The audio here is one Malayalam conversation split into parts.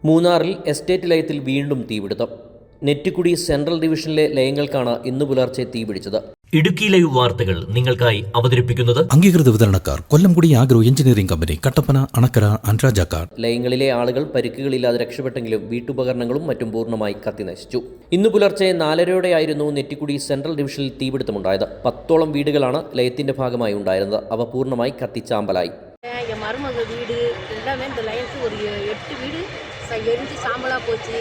മൂന്നാറിൽ എസ്റ്റേറ്റ് ലയത്തിൽ വീണ്ടും തീപിടുത്തം. നെറ്റിക്കുടി സെൻട്രൽ ഡിവിഷനിലെ ലയങ്ങൾക്കാണ് ഇന്ന് പുലർച്ചെ തീപിടിച്ചത്. ഇടുക്കി ലൈവ് വാർത്തകൾ നിങ്ങൾക്കായി അവതരിപ്പിക്കുന്നത് അംഗീകൃത വിതരണക്കാർ Kollamkudi agro engineering company, Kattappana, Anakkara, അൻരാജാക്കാട്. ലയങ്ങളിലെ ആളുകൾ പരിക്കുകളില്ലാതെ രക്ഷപ്പെട്ടെങ്കിലും വീട്ടുപകരണങ്ങളും മറ്റും പൂർണ്ണമായി കത്തിനശിച്ചു. ഇന്ന് പുലർച്ചെ 4:30 നെറ്റിക്കുടി സെൻട്രൽ ഡിവിഷനിൽ തീപിടുത്തമുണ്ടായത്. 10ഓളം വീടുകളാണ് ലയത്തിന്റെ ഭാഗമായി ഉണ്ടായിരുന്നത്. അവ പൂർണ്ണമായി കത്തിച്ചാമ്പലായി. என் மருமக வீடு எல்லாமே இந்த லைனுக்கு ஒரு 8 வீடு எரிஞ்சு சாம்பலாக போச்சு.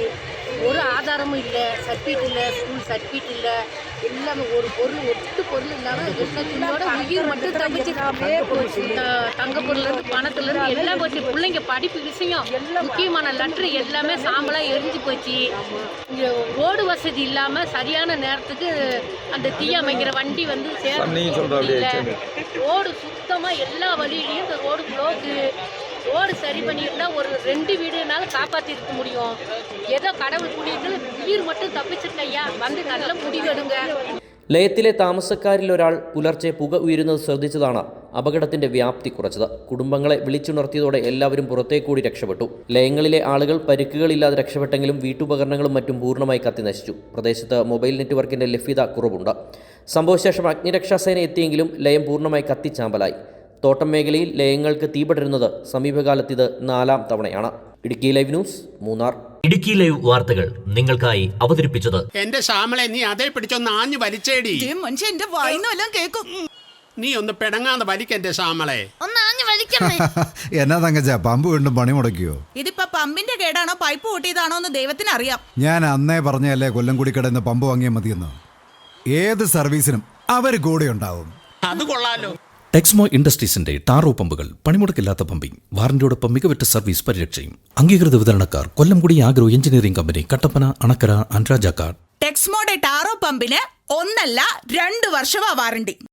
ஒரு ஆதாரமும் இல்லை, சர்டிஃபிகேட் இல்லை, ஸ்கூல் சர்டிஃபிகேட் இல்லை, எல்லாமே ஒரு பொருள் பொருள் இல்லாமல் துணியோட உயிர் மட்டும் தப்பிச்சு போச்சு. தங்க பொருள்லேருந்து பணத்துலேருந்து எல்லாம் போச்சு. பிள்ளைங்க படிப்பு விஷயம், முக்கியமான லெட்ரு எல்லாமே சாம்பலாக எரிஞ்சு போச்சு. இங்கே ரோடு வசதி இல்லாமல் சரியான நேரத்துக்கு அந்த தீயமைக்கிற வண்டி வந்து சேர ரோடு சுத்தமாக எல்லா வழியிலையும் இந்த ரோடு ப்ளோக்கு. ரோடு சரி பண்ணியிருந்தா ஒரு 2 வீடுனாலும் காப்பாற்றிருக்க முடியும். ஏதோ கடவுள் புண்ணியத்து உயிர் மட்டும் தப்பிச்சிருக்கையா, வந்து நல்ல முடிவெடுங்க. ലയത്തിലെ താമസക്കാരിൽ ഒരാൾ പുലർച്ചെ പുക ഉയരുന്നത് ശ്രദ്ധിച്ചതാണ് അപകടത്തിന്റെ വ്യാപ്തി കുറച്ചത്. കുടുംബങ്ങളെ വിളിച്ചുണർത്തിയതോടെ എല്ലാവരും പുറത്തേക്കൂടി രക്ഷപ്പെട്ടു. ലയങ്ങളിലെ ആളുകൾ പരിക്കുകളില്ലാതെ രക്ഷപ്പെട്ടെങ്കിലും വീട്ടുപകരണങ്ങളും മറ്റും പൂർണ്ണമായി കത്തിനശിച്ചു. പ്രദേശത്ത് മൊബൈൽ നെറ്റ്വർക്കിന്റെ ലഭ്യത കുറവുണ്ട്. സംഭവശേഷം അഗ്നിരക്ഷാസേന എത്തിയെങ്കിലും ലയം പൂർണ്ണമായി കത്തിച്ചാമ്പലായി. തോട്ടം മേഖലയിൽ ലയങ്ങൾക്ക് തീപടരുന്നത് സമീപകാലത്ത് ഇത് 4ാം തവണയാണ്. Idukki live news, Munnar. Idukki live വാർത്തകൾ നിങ്ങൾക്കായി അവതരിപ്പിച്ചത് എന്റെ ശ്യാമളെ, നീ അതേ പിടിച്ചൊന്ന് ആഞ്ഞു വലിച്ചേടി. മനുഷ്യ എന്റെ വായിന്നെല്ലാം കേക്കും. നീ ഒന്ന് പെടങ്ങാതെ വലിക്കെന്റെ ശ്യാമളെ. എന്നാ തങ്കച്ച, പമ്പ് വീണ്ടും പണി മുടക്കിയോ? ഇതിപ്പോ പമ്പിന്റെ കേടാണോ പൈപ്പ് പൊട്ടിയതാണോ എന്ന് ദൈവത്തിന് അറിയാം. ഞാൻ അന്നേ പറഞ്ഞല്ലേ കൊല്ലംകുടി കടന്ന് പമ്പ് വാങ്ങിയാൽ മതിയെന്ന്. ഏത് സർവീസിനും അവർ കൂടെ ഉണ്ടാവും. അത് കൊള്ളാലോ. ടെക്സ്മോ ഇൻഡസ്ട്രീസിന്റെ ടാറോ പമ്പുകൾ, പണിമുടക്കില്ലാത്ത പമ്പിംഗ്, വാറന്റിയോടൊപ്പം മികവുറ്റ സർവീസ് പരിരക്ഷയും. അംഗീകൃത വിതരണക്കാർ Kollamkudi agro engineering company, Kattappana, Anakkara, അൻരാജാക്കാട്. ടെക്സ്മോയുടെ ടാറോ പമ്പിന് 1 അല്ല 2 വർഷമാ വാറണ്ടി.